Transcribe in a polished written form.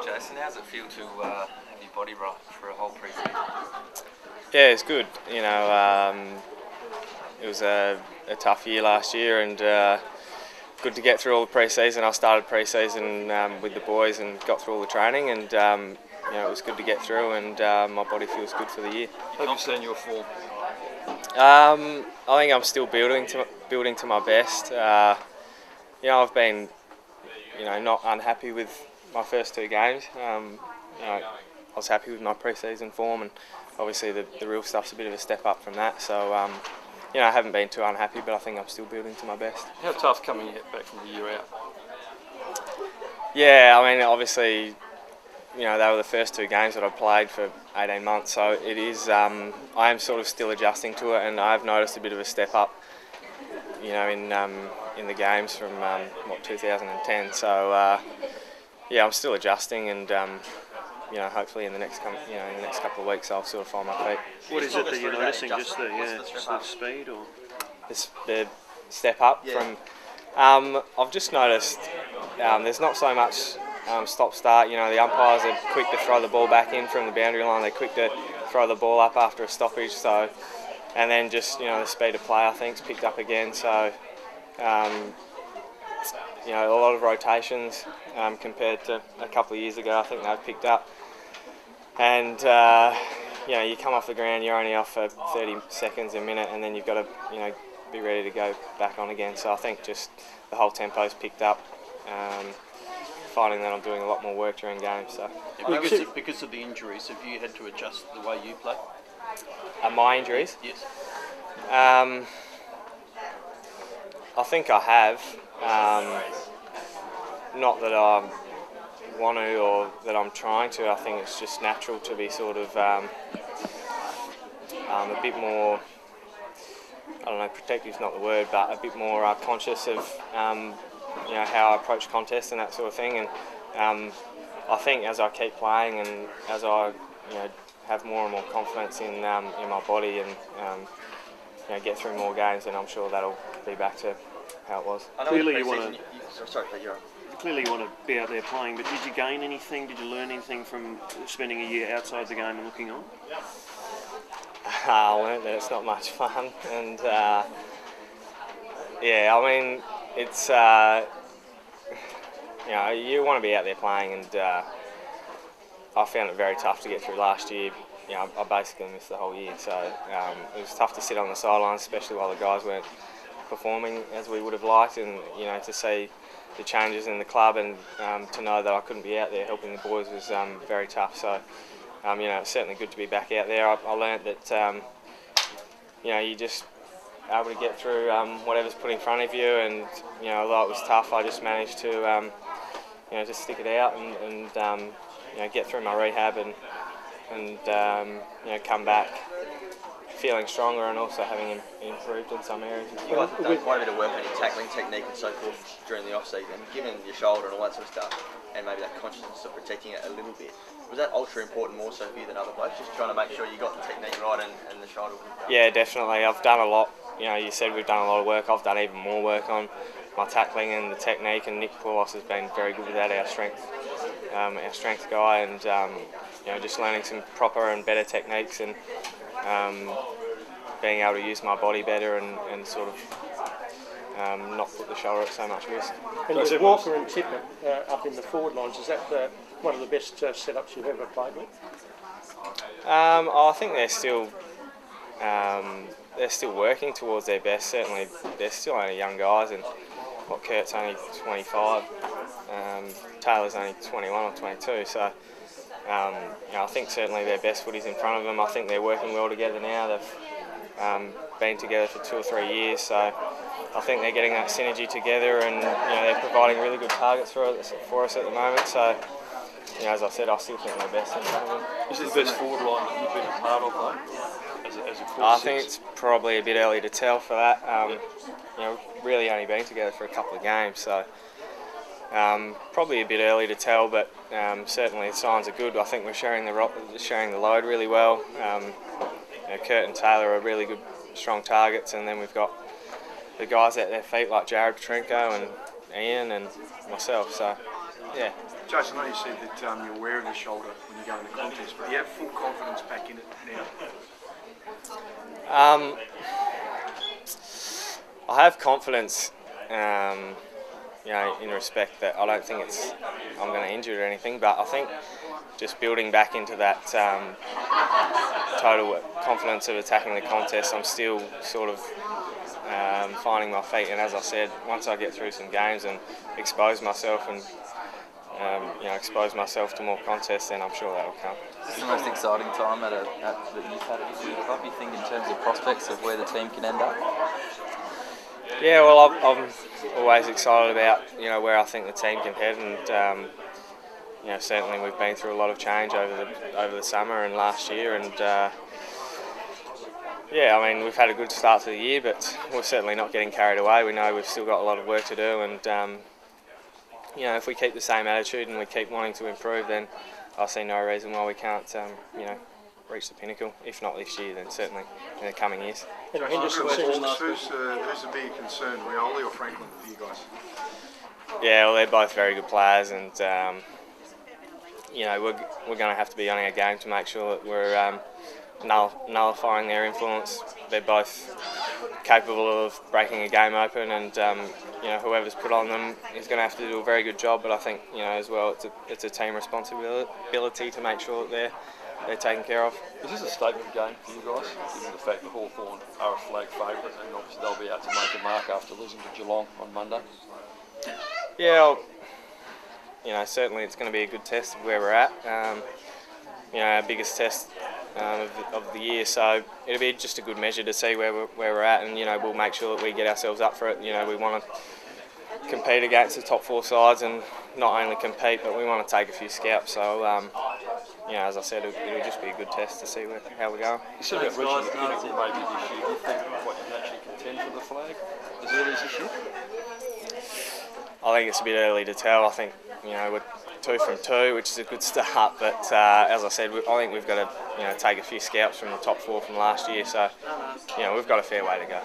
Jason, how's it feel to have your body right for a whole pre-season? Yeah, it's good. It was a tough year last year, and good to get through all the pre-season. I started pre-season with the boys and got through all the training, and it was good to get through, and my body feels good for the year. Have you seen your form? I think I'm still building to my best. I've been not unhappy with my first two games. I was happy with my pre-season form, and obviously the real stuff's a bit of a step up from that. So I haven't been too unhappy, but I think I'm still building to my best. How tough coming back from the year out? Yeah, I mean, obviously, they were the first two games that I played for 18 months, so it is. I am sort of still adjusting to it, and I've noticed a bit of a step up, in the games from 2010. So I'm still adjusting, and hopefully in the next couple of weeks I'll sort of find my feet. What is it that you're noticing? Just the speed, or the step up from? I've just noticed there's not so much stop-start. The umpires are quick to throw the ball back in from the boundary line. They're quick to throw the ball up after a stoppage. So, and then just the speed of play I think's picked up again. So, a lot of rotations compared to a couple of years ago. I think they've picked up. And you come off the ground, you're only off for 30 seconds, a minute, and then you've got to be ready to go back on again. So I think just the whole tempo's picked up. Finding that I'm doing a lot more work during games. So because of the injuries, have you had to adjust the way you play? My injuries? Yes. I think I have. Not that I want to or that I'm trying to. I think it's just natural to be sort of a bit more, I don't know, protective's not the word, but a bit more conscious of how I approach contests and that sort of thing. And I think as I keep playing and as I have more and more confidence in my body and get through more games, then I'm sure that'll be back to how it was. Clearly you want to be out there playing, but did you gain anything? Did you learn anything from spending a year outside the game and looking on? I learned that it's not much fun, and it's you want to be out there playing, and I found it very tough to get through last year. I basically missed the whole year, so it was tough to sit on the sidelines, especially while the guys weren't performing as we would have liked, and to see the changes in the club, and to know that I couldn't be out there helping the boys was very tough. So it's certainly good to be back out there. I learnt that you just able to get through whatever's put in front of you, and although it was tough, I just managed to just stick it out and get through my rehab and come back feeling stronger and also having improved in some areas. You guys have done quite a bit of work on your tackling technique and so forth during the off-season, given your shoulder and all that sort of stuff, and maybe that consciousness of protecting it a little bit. Was that ultra important more so for you than other blokes, just trying to make sure you got the technique right and the shoulder? Yeah, definitely. I've done a lot. You said we've done a lot of work. I've done even more work on my tackling and the technique, and Nick Paulos has been very good with that, our strength guy, and just learning some proper and better techniques, and being able to use my body better and sort of not put the shoulder at so much risk. And with Walker and Tippett up in the forward lines, is that one of the best setups you've ever played with? I think they're still working towards their best. Certainly, they're still only young guys, and Kurt's only 25, Taylor's only 21 or 22. So I think certainly their best footy's in front of them. I think they're working well together now. They've been together for 2 or 3 years, so I think they're getting that synergy together, and they're providing really good targets for us at the moment. So as I said, I still think they're best in front of them. Is it the best forward line that you've been a part of, though? As a I think it's probably a bit early to tell for that. Really only been together for a couple of games, so probably a bit early to tell. But certainly the signs are good. I think we're sharing the load really well. Kurt and Taylor are really good, strong targets, and then we've got the guys at their feet like Jared Petrenko and Ian and myself. So, yeah. Jason, I know you said that you're aware of your shoulder when you go into contest, but do you have full confidence back in it now? I have confidence, in respect that I don't think I'm going to injure it or anything, but I think just building back into that total confidence of attacking the contest, I'm still sort of finding my feet. And as I said, once I get through some games and expose myself and expose myself to more contests, then I'm sure that will come. Is this the most exciting time that you've had at the Super Club, you think, in terms of prospects of where the team can end up? Yeah, well, I'm always excited about where I think the team can head, and certainly we've been through a lot of change over the summer and last year, and we've had a good start to the year, but we're certainly not getting carried away. We know we've still got a lot of work to do, and if we keep the same attitude and we keep wanting to improve, then I see no reason why we can't, reach the pinnacle. If not this year, then certainly in the coming years. Who's the bigger concern, Rioli or Franklin, for you guys? Yeah, well, they're both very good players, and we're going to have to be on our game to make sure that we're nullifying their influence. They're both capable of breaking a game open, and whoever's put on them is going to have to do a very good job. But I think as well, it's a team responsibility to make sure that they're taken care of. Is this a statement game for you guys, given the fact that Hawthorn are a flag favourite, and obviously they'll be out to make a mark after losing to Geelong on Monday? Yeah, certainly it's going to be a good test of where we're at. Our biggest test of the year, so it'll be just a good measure to see where we're at, and we'll make sure that we get ourselves up for it. We want to compete against the top 4 sides, and not only compete, but we want to take a few scalps. So as I said, it'll just be a good test to see how we go. You said about reaching the pinnacle maybe this year. Do you think you can actually contend for the flag as early as this year? I think it's a bit early to tell. I think we're 2 from 2, which is a good start. But as I said, I think we've got to take a few scalps from the top 4 from last year. So we've got a fair way to go.